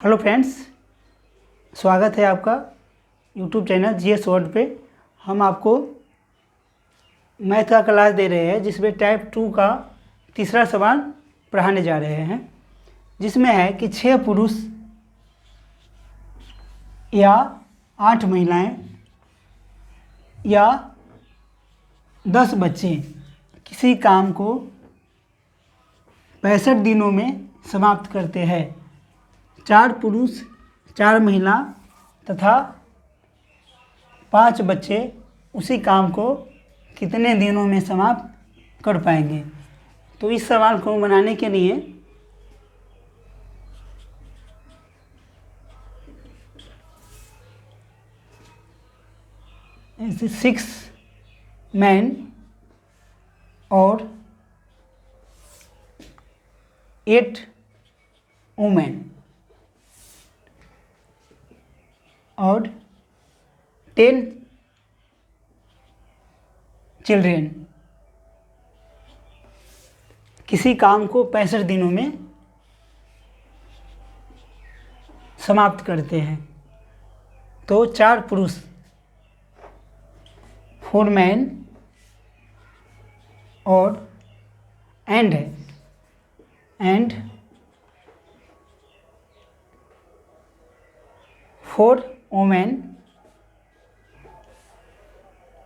Hello friends, स्वागत है आपका यूट्यूब चैनल जीएस वर्ड पे। हम आपको मैथ का क्लास दे रहे हैं जिसमें टाइप 2 का तीसरा सवाल पढ़ाने जा रहे हैं, जिसमें है कि 6 पुरुष या 8 महिलाएं या 10 बच्चे किसी काम को 65 दिनों में समाप्त करते हैं। 4 पुरुष, 4 महिला तथा 5 बच्चे उसी काम को कितने दिनों में समाप्त कर पाएंगे। तो इस सवाल को बनाने के लिए ऐसे 6 मैन और 8 वुमेन और 10 चिल्ड्रेन किसी काम को 65 दिनों में समाप्त करते हैं। तो 4 पुरुष, 4 मैन और एंड 4 वुमेन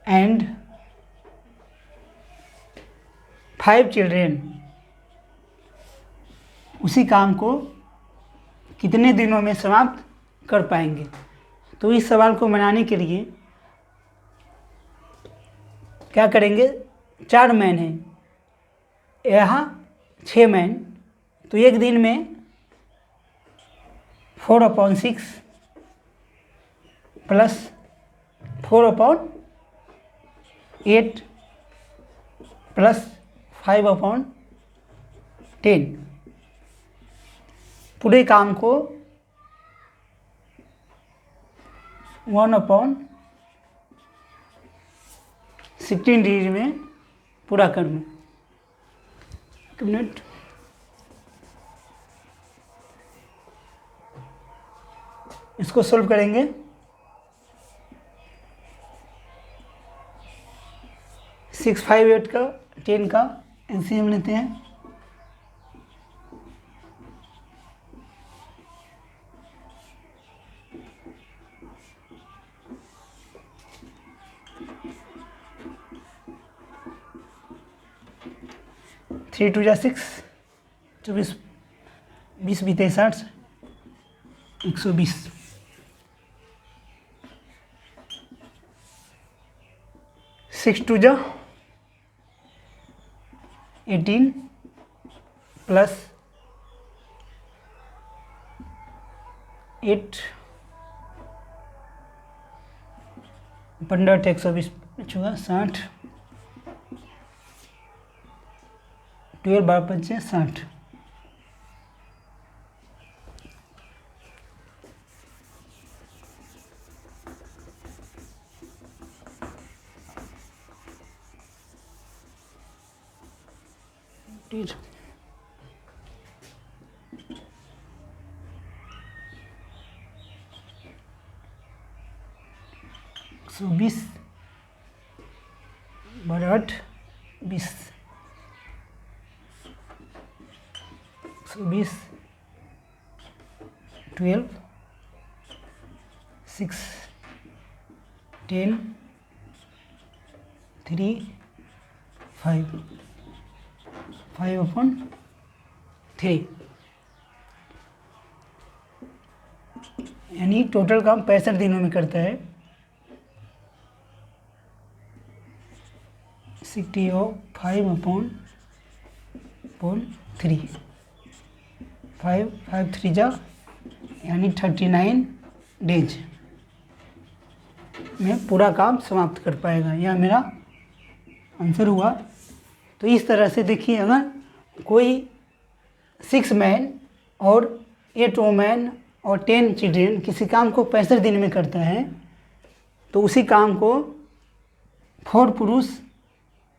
एंड 5 चिल्ड्रेन उसी काम को कितने दिनों में समाप्त कर पाएंगे। तो इस सवाल को बनाने के लिए क्या करेंगे, 4 मैन हैं, यहाँ 6 मैन, तो एक दिन में 4/6 प्लस 4/8 प्लस 5/10 पूरे काम को 1/16 डिग्री में पूरा करना। एक मिनट, इसको सोल्व करेंगे। 6, 5, 8 का 10 का एलसीएम लेते हैं। थ्री 2 जा 6, 24, 20 बीते 60, 120। 6 2 जा 18 प्लस 8 15 120 छुआ 60, 12 12 5 60। ठीक, 120 8 20, 120 12 6 10 3 5 5/3 यानी टोटल काम 65 दिनों में करता है। 5/3 5 5 3 जा यानी 39 डेज में पूरा काम समाप्त कर पाएगा। यह मेरा आंसर हुआ। तो इस तरह से देखिए, अगर कोई 6 मैन और 8 वुमेन और 10 चिल्ड्रेन किसी काम को 65 दिन में करता है, तो उसी काम को 4 पुरुष,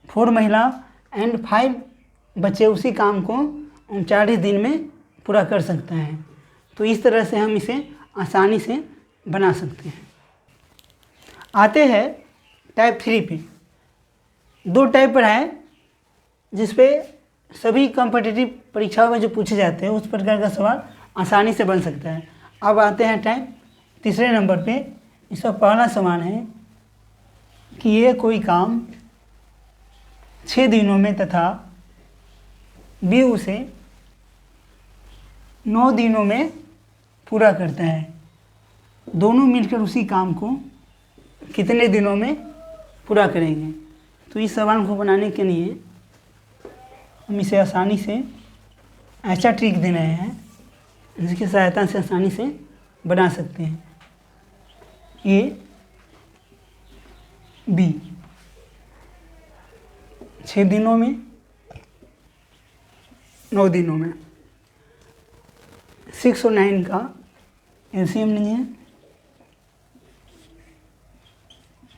4 महिला एंड 5 बच्चे उसी काम को 39 दिन में पूरा कर सकते हैं। तो इस तरह से हम इसे आसानी से बना सकते हैं। आते हैं टाइप 3 पे। 2 टाइप पर है जिस पे सभी कॉम्पिटिटिव परीक्षाओं में जो पूछे जाते हैं उस प्रकार का सवाल आसानी से बन सकता है। अब आते हैं टाइप 3 नंबर पे। इसका पहला सवाल है कि ये कोई काम 6 दिनों में तथा बी उसे 9 दिनों में पूरा करता है। दोनों मिलकर उसी काम को कितने दिनों में पूरा करेंगे। तो इस सवाल को बनाने के लिए हम इसे आसानी से ऐसा ट्रिक दे रहे हैं जिसकी सहायता से आसानी से बना सकते हैं। ए बी 6 दिनों में 9 दिनों में 6 और 9 का एलसीएम नहीं है।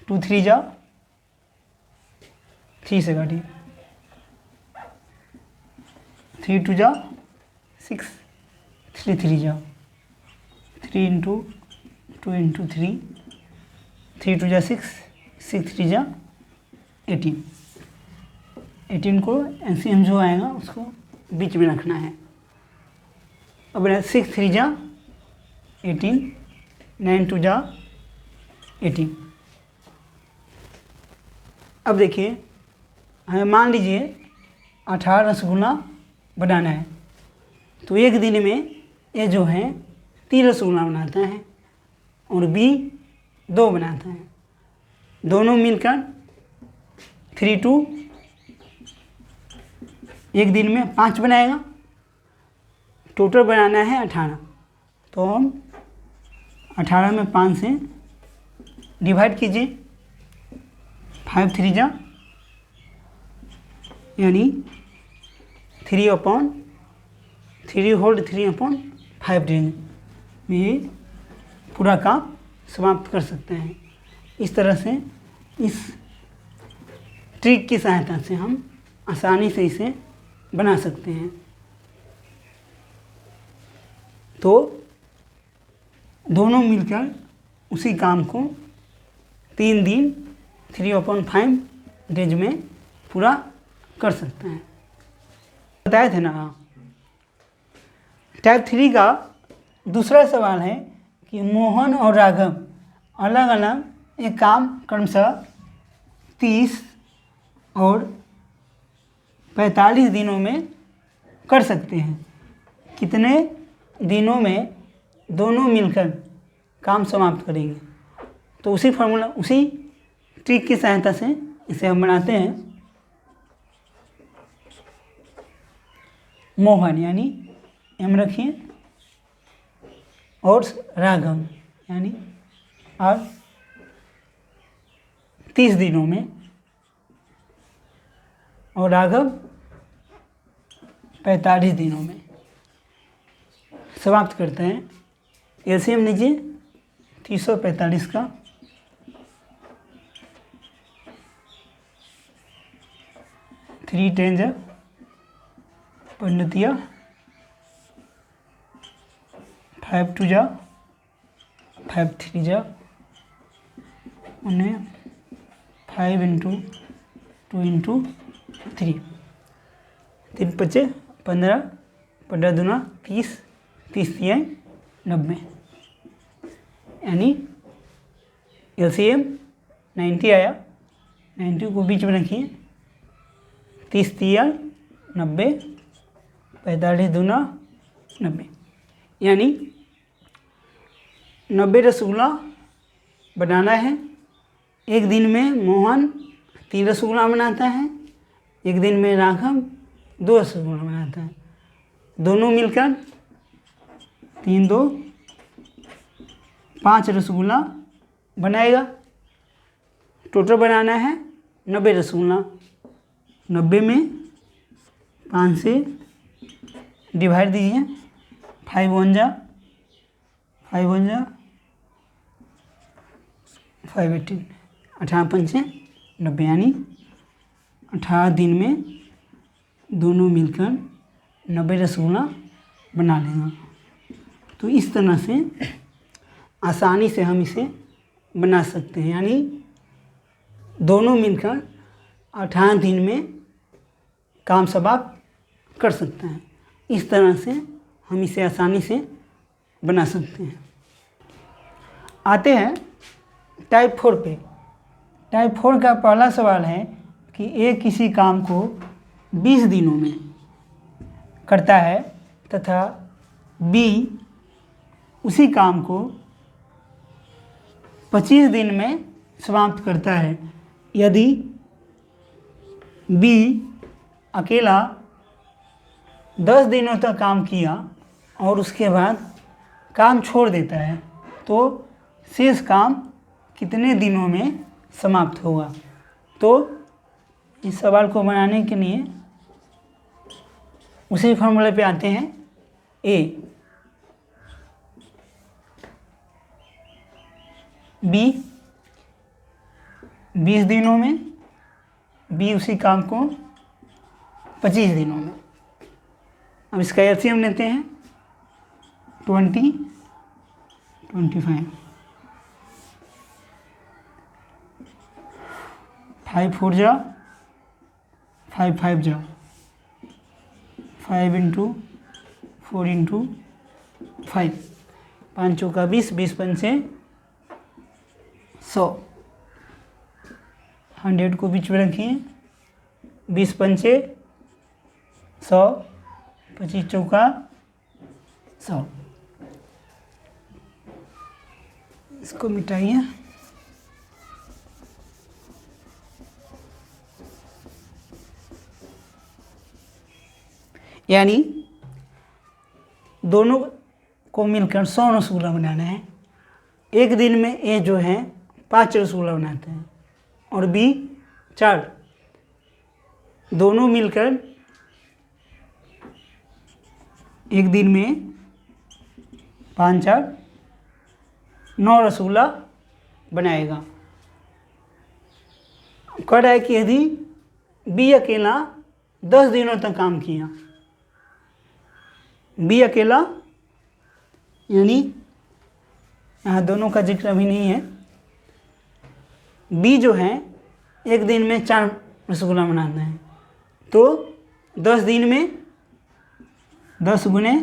2 3 जा 3 से काटिए। 3 2 जा 6 3 3 जा 3 इंटू 2 इंटू 3 3 2 जा 6 6 3 जा 18। 18 को एलसीएम जो आएगा उसको बीच में रखना है। अब 6 3 जा 18 9 2 जा 18। अब देखिए हमें मान लीजिए 18 रसगुल्ला बनाना है। तो एक दिन में ये जो है 3 रसगुल्ला बनाता है और बी 2 बनाता है। दोनों मिलकर 3 2 एक दिन में 5 बनाएगा। टोटल बनाना है 18। तो हम 18 में 5 से डिवाइड कीजिए। 5 3 जा यानी 3/3/5 दिन में ये पूरा काम समाप्त कर सकते हैं। इस तरह से इस ट्रिक की सहायता से हम आसानी से इसे बना सकते हैं। तो दोनों मिलकर उसी काम को 3 दिन 3/5 डेज में पूरा कर सकते हैं। बताए थे ना। टाइप 3 का दूसरा सवाल है कि मोहन और राघव अलग अलग एक काम क्रमशः 30 और 45 दिनों में कर सकते हैं। कितने दिनों में दोनों मिलकर काम समाप्त करेंगे। तो उसी फॉर्मूला उसी ट्रिक की सहायता से इसे हम बनाते हैं। मोहन यानी एम रखिए और राघव यानी और 30 दिनों में और राघव 45 दिनों में समाप्त करते हैं। एलसीएम लीजिए 30 और 45 का। 3 10 जा पंडितिया 5 2 जा 5 3 जा उन्हें 5 इंटू 2 इंटू 3 3 5 15 15 दूना 30 30 3 90 यानी एलसीएम 90 आया। 90 को बीच में रखिए। 30 3 90 45 दूना 90 यानी 90 रसगुल्ला बनाना है। एक दिन में मोहन 3 रसगुल्ला बनाता है। एक दिन में राघव 2 रसगुल्ला बनाता है। दोनों मिलकर 3 2 5 रसगुल्ला बनाएगा। टोटल बनाना है 90 रसगुल्ला। 90 में 5 से डिवाइड दीजिए। 5 1 जा 5 1 जा 5 18 18 5 90 यानी 18 दिन में दोनों मिलकर 90 रसगुल्ला बना लेगा। तो तो इस तरह से आसानी से हम इसे बना सकते हैं, यानी दोनों मिलकर 18 दिन में काम समाप्त कर सकते हैं। इस तरह से हम इसे आसानी से बना सकते हैं। आते हैं टाइप 4 पे। टाइप 4 का पहला सवाल है कि ए किसी काम को 20 दिनों में करता है तथा बी उसी काम को 25 दिन में समाप्त करता है। यदि बी अकेला 10 दिनों तक काम किया और उसके बाद काम छोड़ देता है तो शेष काम कितने दिनों में समाप्त होगा। तो इस सवाल को बनाने के लिए उसी फॉर्मूले पे आते हैं। ए बी 20 दिनों में, बी उसी काम को 25 दिनों में। अब इसका एलसीएम लेते हैं 20, 25, 5 4 जा 5 5 जा 5 इंटू 4 इंटू 5, 5 चौका 20, 20 पंचे 100, 100 को बीच में रखिए, 20 पंचे 100, 25 चौका 100। इसको मिटाइए। यानी दोनों को मिलकर 100 रसगुल्ला बनाना है। एक दिन में ए जो है 5 रसगुल्ला बनाते हैं और बी 4। दोनों मिलकर एक दिन में 5 4 9 रसगुल्ला बनाएगा। कह रहा है कि यदि बी अकेला 10 दिनों तक काम किया, बी अकेला, यानी यहाँ दोनों का जिक्र अभी नहीं है। बी जो है एक दिन में 4 रसगुल्ला बनाना है तो 10 दिन में 10 गुने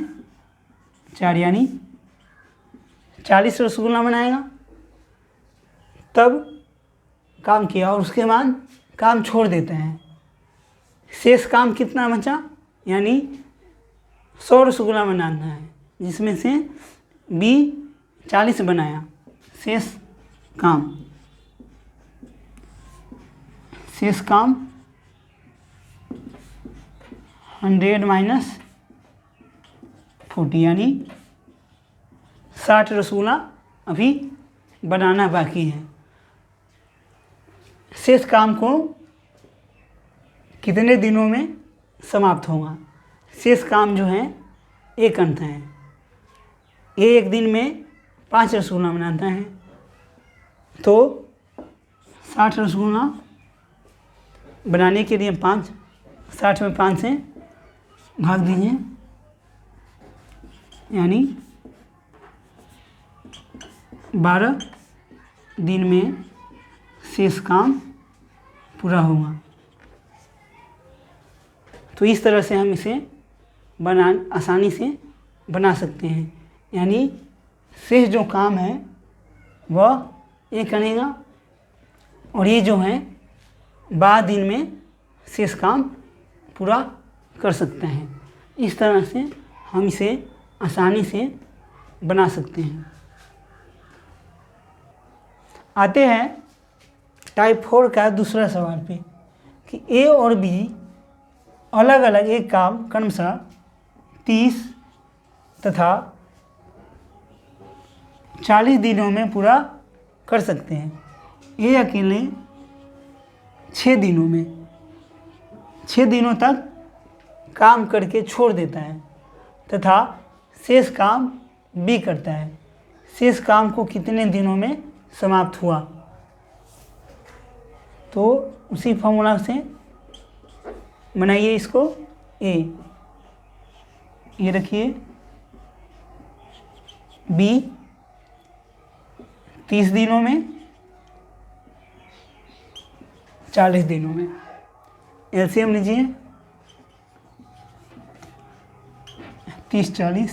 4 यानी 40 रसगुल्ला बनाएगा। तब काम किया और उसके बाद काम छोड़ देते हैं। शेष काम कितना बचा, यानी 100 रसगुल्ला बनाना है, जिसमें से बी 40 बनाया। शेष काम 100 माइनस 40 यानी 60 रसगुल्ला अभी बनाना बाकी है। शेष काम को कितने दिनों में समाप्त होगा। शेष काम जो है एक अंत है। ये एक दिन में 5 रसगुल्ला बनाता है तो 60 रसगुल्ला बनाने के लिए 5, 60 में 5 से भाग दीजिए, यानी 12 दिन में शेष काम पूरा होगा। तो इस तरह से हम इसे आसानी से बना सकते हैं। यानी शेष जो काम है वह ये करेगा और ये जो है 12 दिन में शेष काम पूरा कर सकते हैं। इस तरह से हम इसे आसानी से बना सकते हैं। आते हैं टाइप 4 का दूसरा सवाल पे कि ए और बी अलग अलग एक काम क्रमशः 30 तथा 40 दिनों में पूरा कर सकते हैं। ए अकेले 6 दिनों में 6 दिनों तक काम करके छोड़ देता है तथा शेष काम बी करता है। शेष काम को कितने दिनों में समाप्त हुआ। तो उसी फॉर्मूला से बनाइए इसको। ए ये रखिए बी 30 दिनों में, 40 दिनों में। एलसीएम लीजिए 30 40,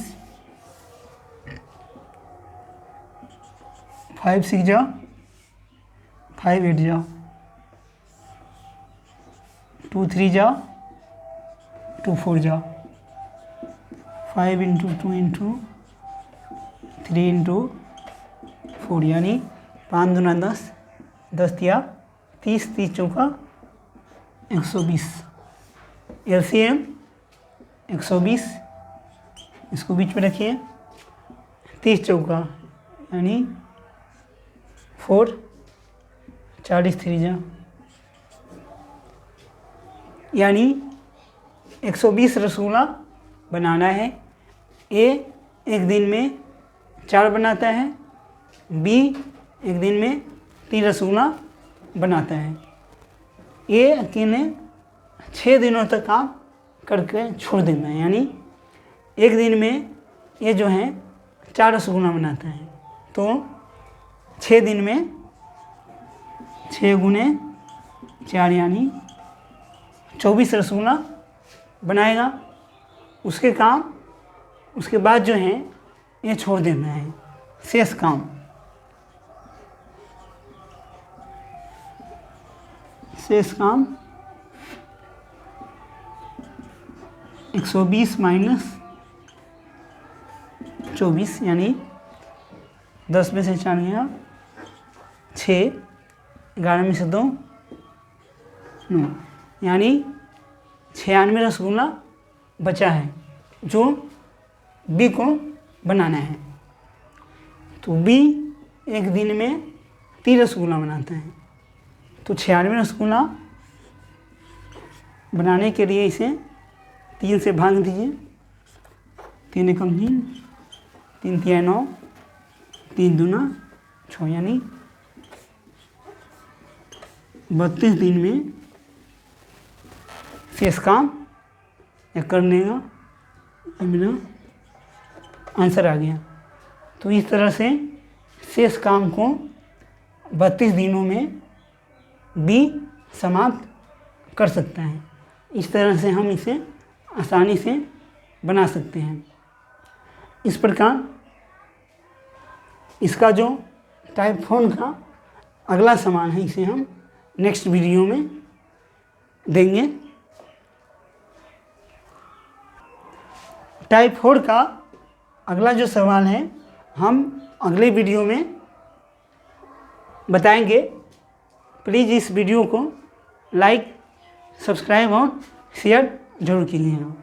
5 6 जाओ, 5 8 जाओ, 2 3 जाओ, 2 4 जाओ, 5 इंटू 2 इंटू 3 इंटू 4, यानी 5 दूना 10, 10 तिया 30, 30 चौका 120। एलसीएम 120, इसको बीच में रखिए, 30 चौका यानी 4, 40 3 जा, यानी 120 रसगुल्ला बनाना है। ए एक दिन में 4 बनाता है, बी एक दिन में 3 रसगुल्ला बनाता है। ए अकेले 6 दिनों तक काम करके छोड़ देना है, यानी एक दिन में ये जो है 4 रसगुल्ला बनाता है, तो 6 दिन में 6 गुने 4 यानी 24 रसगुल्ला बनाएगा। उसके बाद जो है ये छोड़ देना है। शेष काम शेष काम 120 माइनस 24, यानी 10 में से 4 गया 6, 11 में से 2 9, यानी 96 रसगुल्ला बचा है जो बी को बनाना है। तो बी एक दिन में 3 रसगुल्ला बनाता है, तो 96 रसगुल्ला बनाने के लिए इसे 3 से भाग दीजिए। 3 एकम 3, 3 तिया 9, 3 दूना 6, यानी 32 दिन में शेष काम या करने का मेरा आंसर आ गया। तो इस तरह से शेष काम को 32 दिनों में बी समाप्त कर सकता है। इस तरह से हम इसे आसानी से बना सकते हैं। इस प्रकार इसका जो टाइप 4 का अगला सवाल है, इसे हम नेक्स्ट वीडियो में देंगे। टाइप 4 का अगला जो सवाल है हम अगले वीडियो में बताएंगे। प्लीज़ इस वीडियो को लाइक, सब्सक्राइब और शेयर जरूर कीजिएगा।